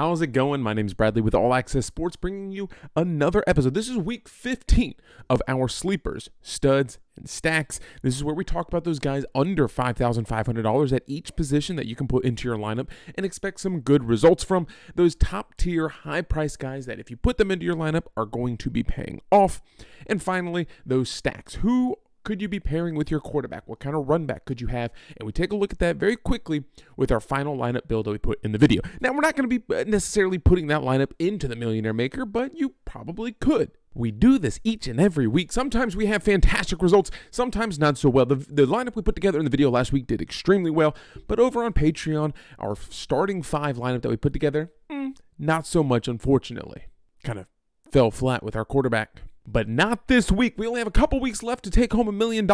How's it going? My name is Bradley with Allaqcess Sports, bringing you another episode. This is week 15 of our sleepers, studs, and stacks. This is where we talk about those guys under $5,500 at each position that you can put into your lineup and expect some good results from. Those top tier, high price guys that if you put them into your lineup are going to be paying off. And finally, those stacks. Who could you be pairing with your quarterback? What kind of run back could you have? And we take a look at that very quickly with our final lineup build that we put in the video. Now, we're not going to be necessarily putting that lineup into the Millionaire Maker, but you probably could. We do this each and every week. Sometimes we have fantastic results, sometimes not so well. The lineup we put together in the video last week did extremely well, but over on Patreon, our starting five lineup that we put together, not so much, unfortunately. Kind of fell flat with our quarterback. But not this week. We only have a couple weeks left to take home $1 million,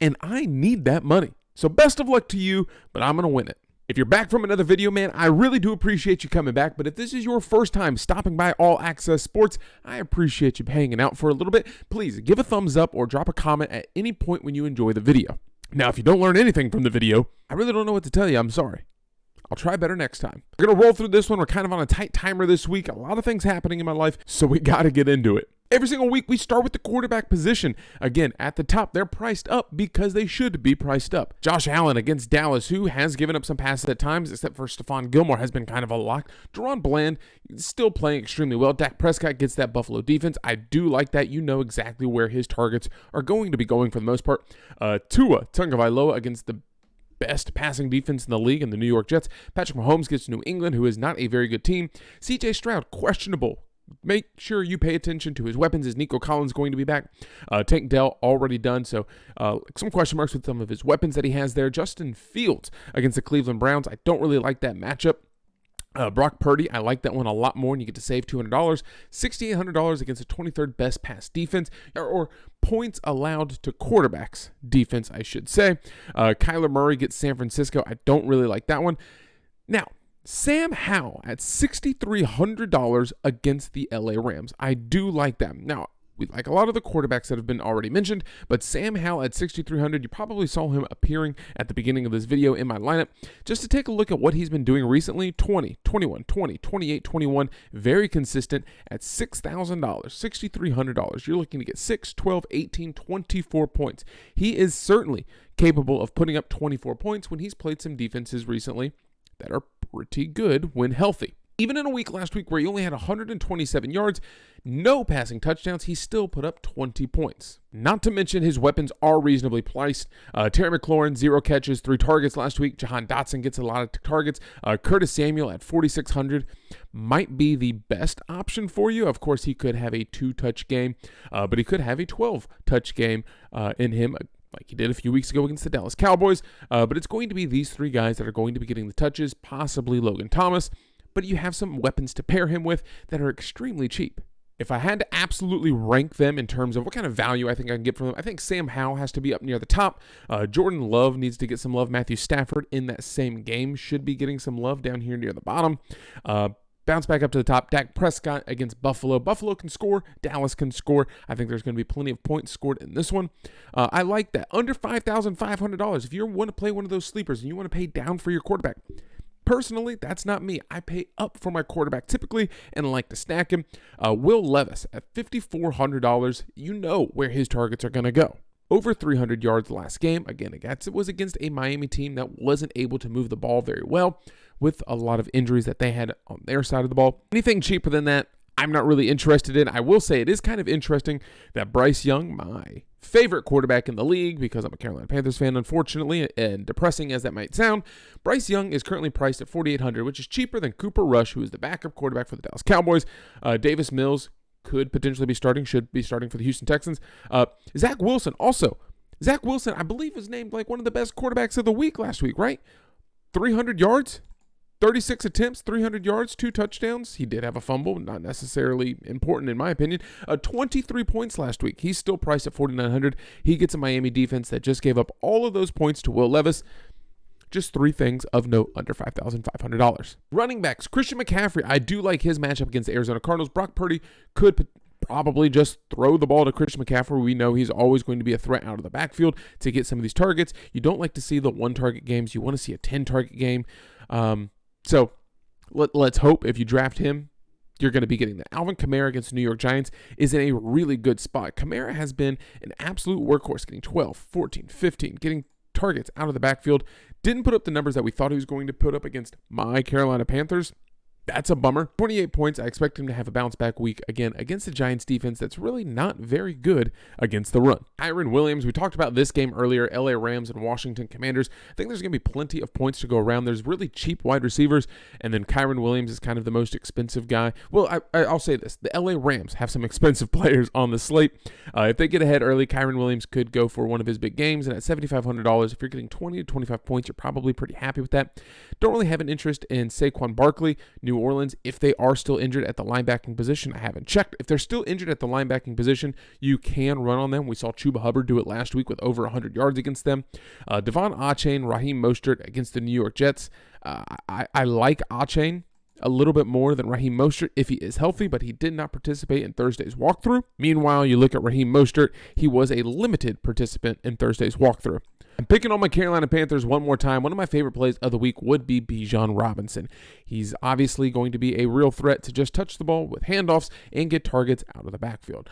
and I need that money. So best of luck to you, but I'm going to win it. If you're back from another video, man, I really do appreciate you coming back. But if this is your first time stopping by Allaqcess Sports, I appreciate you hanging out for a little bit. Please give a thumbs up or drop a comment at any point when you enjoy the video. Now, if you don't learn anything from the video, I really don't know what to tell you. I'm sorry. I'll try better next time. We're going to roll through this one. We're kind of on a tight timer this week. A lot of things happening in my life, so we got to get into it. Every single week, we start with the quarterback position. Again, at the top, they're priced up because they should be priced up. Josh Allen against Dallas, who has given up some passes at times, except for Stephon Gilmore has been kind of a lock. Deron Bland still playing extremely well. Dak Prescott gets that Buffalo defense. I do like that. You know exactly where his targets are going to be going for the most part. Tua Tagovailoa against the best passing defense in the league and the New York Jets. Patrick Mahomes gets New England, who is not a very good team. CJ Stroud, questionable. Make sure you pay attention to his weapons. Is Nico Collins going to be back? Tank Dell already done, so some question marks with some of his weapons that he has there. Justin Fields against the Cleveland Browns. I don't really like that matchup. Brock Purdy, I like that one a lot more, and you get to save $200. $6,800 against the 23rd best pass defense, or points allowed to quarterbacks defense, I should say. Kyler Murray gets San Francisco. I don't really like that one. Now, Sam Howell at $6,300 against the LA Rams. I do like that. Now, we like a lot of the quarterbacks that have been already mentioned, but Sam Howell at $6,300, you probably saw him appearing at the beginning of this video in my lineup. Just to take a look at what he's been doing recently, 20, 21, 20, 28, 21, very consistent at $6,000, $6,300. You're looking to get 6, 12, 18, 24 points. He is certainly capable of putting up 24 points when he's played some defenses recently that are pretty good when healthy. Even in a week last week where he only had 127 yards, no passing touchdowns, he still put up 20 points. Not to mention his weapons are reasonably priced. Terry McLaurin, 0 catches, 3 targets last week. Jahan Dotson gets a lot of targets. Curtis Samuel at $4,600 might be the best option for you. Of course, he could have a 2-touch game, but he could have a 12-touch game in him, like he did a few weeks ago against the Dallas Cowboys. But it's going to be these 3 guys that are going to be getting the touches, possibly Logan Thomas. But you have some weapons to pair him with that are extremely cheap. If I had to absolutely rank them in terms of what kind of value I think I can get from them, I think Sam Howell has to be up near the top. Jordan Love needs to get some love. Matthew Stafford in that same game should be getting some love down here near the bottom. Bounce back up to the top. Dak Prescott against Buffalo. Buffalo can score. Dallas can score. I think there's going to be plenty of points scored in this one. I like that. Under $5,500. If you want to play one of those sleepers and you want to pay down for your quarterback, personally, that's not me. I pay up for my quarterback typically and like to stack him. Will Levis at $5,400. You know where his targets are going to go. Over 300 yards last game. Again, it was against a Miami team that wasn't able to move the ball very well with a lot of injuries that they had on their side of the ball. Anything cheaper than that, I'm not really interested in. I will say it is kind of interesting that Bryce Young, my favorite quarterback in the league, because I'm a Carolina Panthers fan, unfortunately, and depressing as that might sound, Bryce Young is currently priced at $4,800, which is cheaper than Cooper Rush, who is the backup quarterback for the Dallas Cowboys. Davis Mills could potentially be starting, should be starting for the Houston Texans. Zach Wilson, I believe, was named like one of the best quarterbacks of the week last week, right? 300 yards? 36 attempts, 300 yards, 2 touchdowns. He did have a fumble, not necessarily important in my opinion. 23 points last week. He's still priced at $4,900. He gets a Miami defense that just gave up all of those points to Will Levis. Just 3 things of note under $5,500. Running backs, Christian McCaffrey. I do like his matchup against the Arizona Cardinals. Brock Purdy could probably just throw the ball to Christian McCaffrey. We know he's always going to be a threat out of the backfield to get some of these targets. You don't like to see the 1-target games. You want to see a 10-target game. So let's hope if you draft him, you're going to be getting that. Alvin Kamara against the New York Giants is in a really good spot. Kamara has been an absolute workhorse, getting 12, 14, 15, getting targets out of the backfield. Didn't put up the numbers that we thought he was going to put up against my Carolina Panthers. That's a bummer. 28 points. I expect him to have a bounce back week again against the Giants defense that's really not very good against the run. Kyren Williams, we talked about this game earlier, LA Rams and Washington Commanders. I think there's going to be plenty of points to go around. There's really cheap wide receivers, and then Kyren Williams is kind of the most expensive guy. Well, I'll say this. The LA Rams have some expensive players on the slate. If they get ahead early, Kyren Williams could go for one of his big games, and at $7,500, if you're getting 20 to 25 points, you're probably pretty happy with that. Don't really have an interest in Saquon Barkley, New Orleans, if they are still injured at the linebacking position. I haven't checked. If they're still injured at the linebacking position, you can run on them. We saw Chuba Hubbard do it last week with over 100 yards against them. Devon Achane, Raheem Mostert against the New York Jets. I like Achane a little bit more than Raheem Mostert if he is healthy, but he did not participate in Thursday's walkthrough. Meanwhile, you look at Raheem Mostert, he was a limited participant in Thursday's walkthrough. I'm picking on my Carolina Panthers one more time. One of my favorite plays of the week would be Bijan Robinson. He's obviously going to be a real threat to just touch the ball with handoffs and get targets out of the backfield.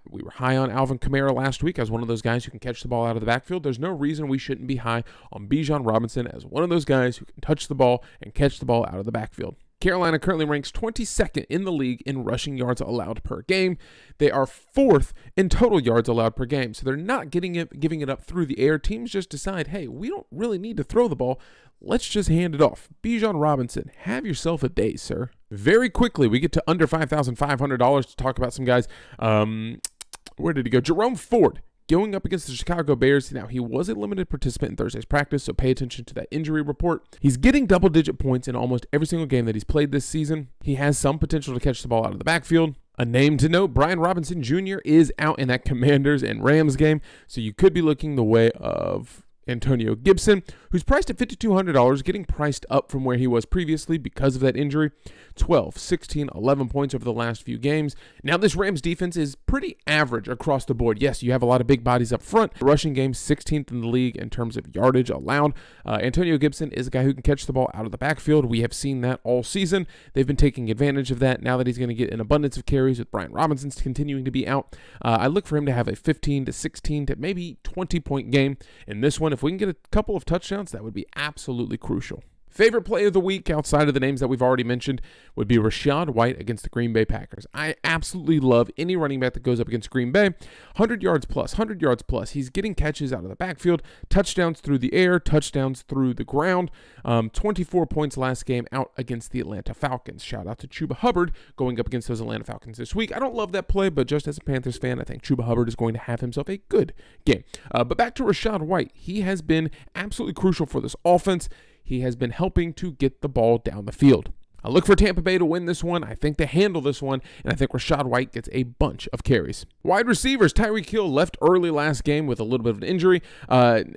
We were high on Alvin Kamara last week as one of those guys who can catch the ball out of the backfield. There's no reason we shouldn't be high on Bijan Robinson as one of those guys who can touch the ball and catch the ball out of the backfield. Carolina currently ranks 22nd in the league in rushing yards allowed per game. They are 4th in total yards allowed per game. So they're not giving it up through the air. Teams just decide, hey, we don't really need to throw the ball. Let's just hand it off. Bijan Robinson, have yourself a day, sir. Very quickly, we get to under $5,500 to talk about some guys. Where did he go? Jerome Ford. Going up against the Chicago Bears. Now, he was a limited participant in Thursday's practice, so pay attention to that injury report. He's getting double-digit points in almost every single game that he's played this season. He has some potential to catch the ball out of the backfield. A name to note, Brian Robinson Jr. is out in that Commanders and Rams game, so you could be looking the way of Antonio Gibson, who's priced at $5,200, getting priced up from where he was previously because of that injury. 12, 16, 11 points over the last few games. Now, this Rams defense is pretty average across the board. Yes, you have a lot of big bodies up front. The rushing game, 16th in the league in terms of yardage allowed. Antonio Gibson is a guy who can catch the ball out of the backfield. We have seen that all season. They've been taking advantage of that now that he's going to get an abundance of carries with Brian Robinson continuing to be out. I look for him to have a 15 to 16 to maybe 20-point game in this one. If we can get a couple of touchdowns, that would be absolutely crucial. Favorite play of the week outside of the names that we've already mentioned would be Rachaad White against the Green Bay Packers. I absolutely love any running back that goes up against Green Bay. 100 yards plus, 100 yards plus. He's getting catches out of the backfield, touchdowns through the air, touchdowns through the ground. 24 points last game out against the Atlanta Falcons. Shout out to Chuba Hubbard going up against those Atlanta Falcons this week. I don't love that play, but just as a Panthers fan, I think Chuba Hubbard is going to have himself a good game. But back to Rachaad White. He has been absolutely crucial for this offense. He has been helping to get the ball down the field. I look for Tampa Bay to win this one. I think they handle this one, and I think Rachaad White gets a bunch of carries. Wide receivers, Tyreek Hill left early last game with a little bit of an injury.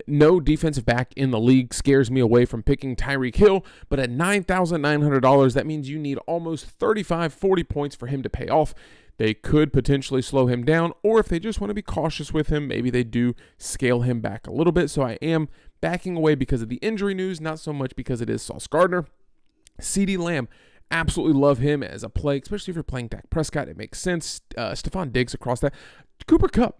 No defensive back in the league scares me away from picking Tyreek Hill, but at $9,900, that means you need almost 35, 40 points for him to pay off. They could potentially slow him down, or if they just want to be cautious with him, maybe they do scale him back a little bit. So I am backing away because of the injury news, not so much because it is Sauce Gardner. CeeDee Lamb, absolutely love him as a play, especially if you're playing Dak Prescott. It makes sense. Stephon Diggs across that. Cooper Kupp.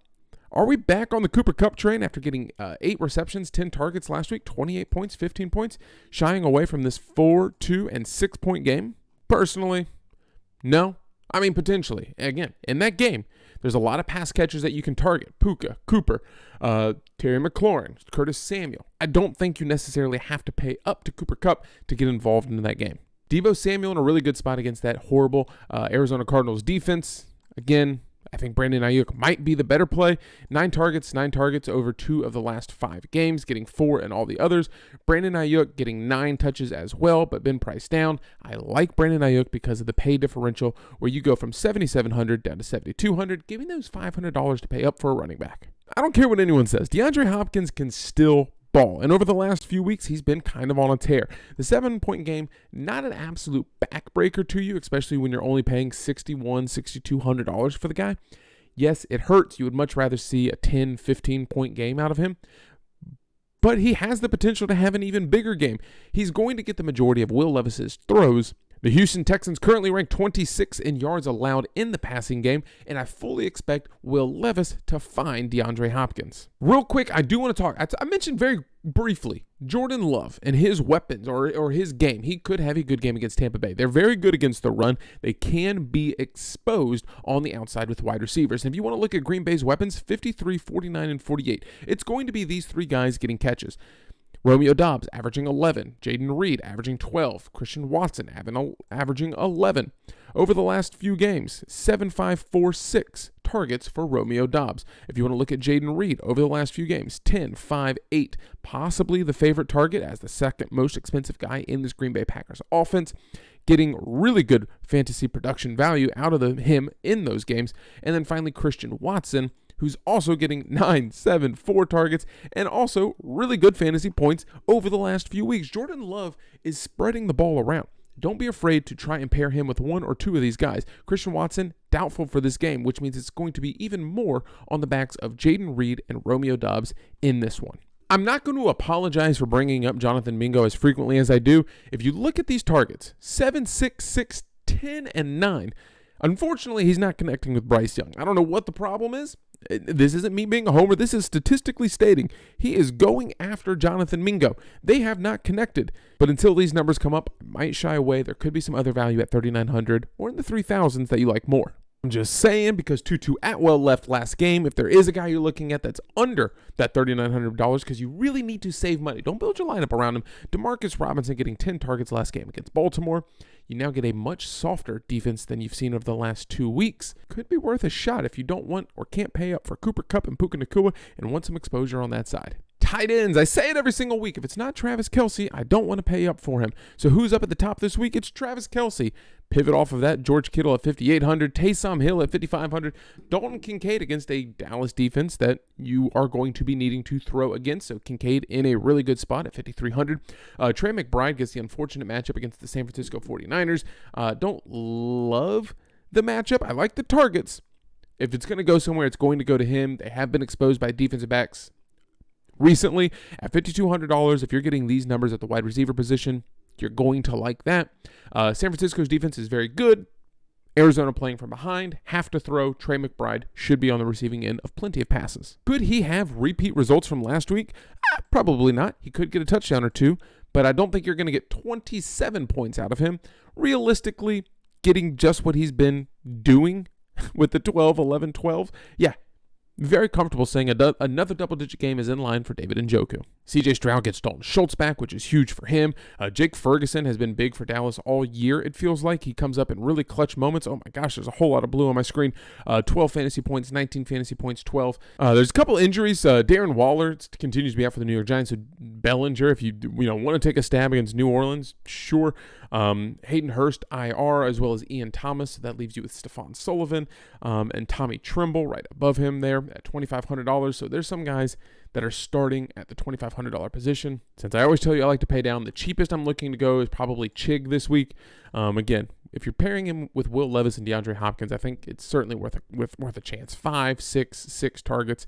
Are we back on the Cooper Kupp train after getting 8 receptions, 10 targets last week, 28 points, 15 points, shying away from this 4, 2, and 6-point game? Personally, no. I mean, potentially. Again, in that game, there's a lot of pass catchers that you can target. Puka, Cooper, Terry McLaurin, Curtis Samuel. I don't think you necessarily have to pay up to Cooper Kupp to get involved in that game. Deebo Samuel in a really good spot against that horrible Arizona Cardinals defense. Again, I think Brandon Ayuk might be the better play. 9 targets over 2 of the last 5 games, getting 4 in all the others. Brandon Ayuk getting 9 touches as well, but been priced down. I like Brandon Ayuk because of the pay differential where you go from $7,700 down to $7,200, giving those $500 to pay up for a running back. I don't care what anyone says. DeAndre Hopkins can still ball. And over the last few weeks, he's been kind of on a tear. The 7-point game, not an absolute backbreaker to you, especially when you're only paying $6,100, $6,200 for the guy. Yes, it hurts. You would much rather see a 10, 15-point game out of him. But he has the potential to have an even bigger game. He's going to get the majority of Will Levis's throws. The Houston Texans currently rank 26 in yards allowed in the passing game, and I fully expect Will Levis to find DeAndre Hopkins. Real quick, I do want to talk, I mentioned very briefly Jordan Love and his weapons or his game. He could have a good game against Tampa Bay. They're very good against the run. They can be exposed on the outside with wide receivers. And if you want to look at Green Bay's weapons, 53, 49, and 48, it's going to be these three guys getting catches. Romeo Doubs averaging 11, Jaden Reed averaging 12, Christian Watson averaging 11. Over the last few games, 7, 5, 4, 6 targets for Romeo Doubs. If you want to look at Jaden Reed over the last few games, 10, 5, 8, possibly the favorite target as the second most expensive guy in this Green Bay Packers offense, getting really good fantasy production value out of him in those games. And then finally, Christian Watson, who's also getting 9, 7, 4 targets, and also really good fantasy points over the last few weeks. Jordan Love is spreading the ball around. Don't be afraid to try and pair him with one or two of these guys. Christian Watson, doubtful for this game, which means it's going to be even more on the backs of Jaden Reed and Romeo Doubs in this one. I'm not going to apologize for bringing up Jonathan Mingo as frequently as I do. If you look at these targets, 7, 6, 6, 10, and 9, unfortunately, he's not connecting with Bryce Young. I don't know what the problem is. This isn't me being a homer. This is statistically stating he is going after Jonathan Mingo. They have not connected. But until these numbers come up, I might shy away. There could be some other value at 3,900 or in the 3,000s that you like more. I'm just saying, because Tutu Atwell left last game, if there is a guy you're looking at that's under that $3,900 because you really need to save money, don't build your lineup around him. Demarcus Robinson getting 10 targets last game against Baltimore. You now get a much softer defense than you've seen over the last 2 weeks. Could be worth a shot if you don't want or can't pay up for Cooper Kupp and Puka Nacua and want some exposure on that side. Tight ends, I say it every single week. If it's not Travis Kelce, I don't want to pay up for him. So who's up at the top this week? It's Travis Kelce. Pivot off of that, George Kittle at 5,800, Taysom Hill at 5,500, Dalton Kincaid against a Dallas defense that you are going to be needing to throw against. So Kincaid in a really good spot at 5,300. Trey McBride gets the unfortunate matchup against the San Francisco 49ers. Don't love the matchup. I like the targets. If it's going to go somewhere, it's going to go to him. They have been exposed by defensive backs recently at $5,200. If you're getting these numbers at the wide receiver position, you're going to like that. San Francisco's defense is very good. Arizona playing from behind, have to throw. Trey McBride should be on the receiving end of plenty of passes. Could he have repeat results from last week? Probably not. He could get a touchdown or two, but I don't think you're going to get 27 points out of him. Realistically, getting just what he's been doing with the 12, 11, 12, yeah, very comfortable saying another double-digit game is in line for David Njoku. C.J. Stroud gets Dalton Schultz back, which is huge for him. Jake Ferguson has been big for Dallas all year, it feels like. He comes up in really clutch moments. Oh my gosh, there's a whole lot of blue on my screen. 12 fantasy points, 19 fantasy points, 12. There's a couple injuries. Darren Waller continues to be out for the New York Giants. So Bellinger, if you want to take a stab against New Orleans, sure. Hayden Hurst, IR, as well as Ian Thomas. So that leaves you with Stephon Sullivan and Tommy Tremble right above him there at $2,500. So there's some guys that are starting at the $2,500 position. Since I always tell you I like to pay down, the cheapest I'm looking to go is probably Chig this week. Again, if you're pairing him with Will Levis and DeAndre Hopkins, I think it's certainly worth a chance. 5, 6 targets,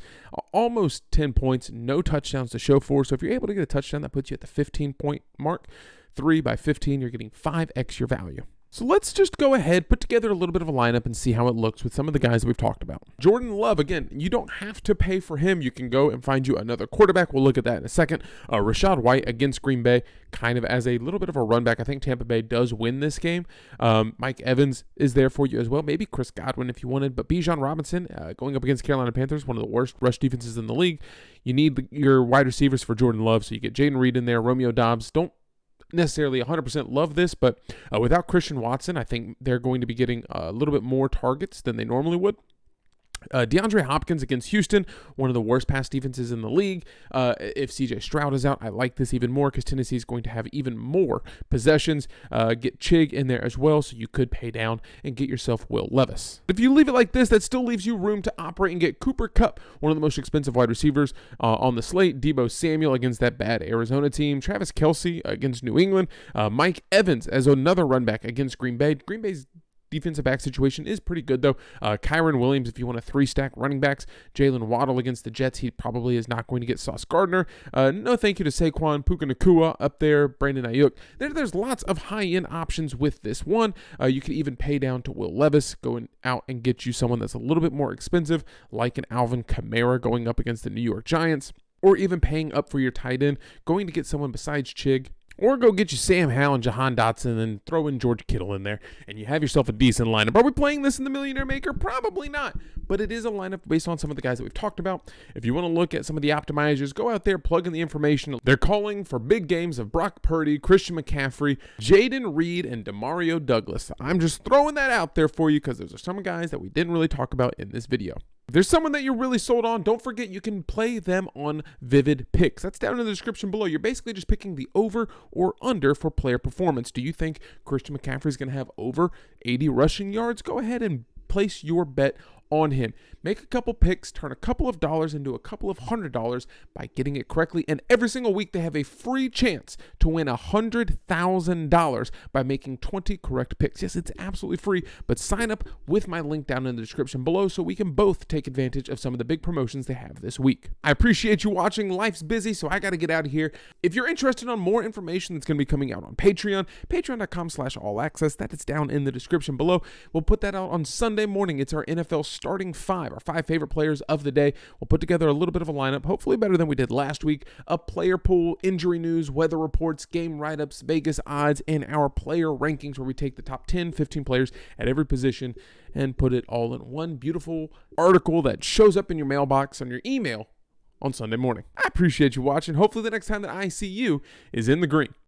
almost 10 points, no touchdowns to show for. So if you're able to get a touchdown, that puts you at the 15-point mark. 3 by 15, you're getting 5x your value. So let's just go ahead, put together a little bit of a lineup and see how it looks with some of the guys that we've talked about. Jordan Love, again, you don't have to pay for him. You can go and find you another quarterback. We'll look at that in a second. Rachaad White against Green Bay, kind of as a little bit of a run back. I think Tampa Bay does win this game. Mike Evans is there for you as well. Maybe Chris Godwin if you wanted, but Bijan Robinson going up against Carolina Panthers, one of the worst rush defenses in the league. You need your wide receivers for Jordan Love, so you get Jaden Reed in there, Romeo Doubs. Don't necessarily 100% love this, but without Christian Watson, I think they're going to be getting a little bit more targets than they normally would. DeAndre Hopkins against Houston, one of the worst pass defenses in the league. If C.J. Stroud is out, I like this even more because Tennessee is going to have even more possessions. Get Chig in there as well, so you could pay down and get yourself Will Levis. If you leave it like this, that still leaves you room to operate and get Cooper Kupp, one of the most expensive wide receivers on the slate. Deebo Samuel against that bad Arizona team. Travis Kelce against New England. Mike Evans as another run back against Green Bay. Green Bay's defensive back situation is pretty good, though. Kyron Williams, if you want a 3-stack running backs. Jalen Waddle against the Jets, he probably is not going to get Sauce Gardner. No thank you to Saquon. Puka Nacua up there. Brandon Ayuk. There's lots of high-end options with this one. You could even pay down to Will Levis, going out and get you someone that's a little bit more expensive, like an Alvin Kamara going up against the New York Giants, or even paying up for your tight end, going to get someone besides Chig, or go get you Sam Howell and Jahan Dotson and throw in George Kittle in there, and you have yourself a decent lineup. Are we playing this in the Millionaire Maker? Probably not, but it is a lineup based on some of the guys that we've talked about. If you want to look at some of the optimizers, go out there, plug in the information. They're calling for big games of Brock Purdy, Christian McCaffrey, Jaden Reed, and Demario Douglas. I'm just throwing that out there for you because those are some guys that we didn't really talk about in this video. If there's someone that you're really sold on, don't forget you can play them on Vivid Picks. That's down in the description below. You're basically just picking the over or under for player performance. Do you think Christian McCaffrey is going to have over 80 rushing yards? Go ahead and place your bet on him. Make a couple picks, turn a couple of dollars into a couple of $100 by getting it correctly, and every single week they have a free chance to win $100,000 by making 20 correct picks. Yes, it's absolutely free, but sign up with my link down in the description below so we can both take advantage of some of the big promotions they have this week. I appreciate you watching. Life's busy, so I got to get out of here. If you're interested on more information that's going to be coming out on Patreon, patreon.com/allaccess, that is down in the description below. We'll put that out on Sunday morning. It's our NFL starting 5, our 5 favorite players of the day. We'll put together a little bit of a lineup, hopefully better than we did last week. A player pool, injury news, weather reports, game write-ups, Vegas odds, and our player rankings where we take the top 10, 15 players at every position and put it all in one beautiful article that shows up in your mailbox on your email on Sunday morning. I appreciate you watching. Hopefully the next time that I see you is in the green.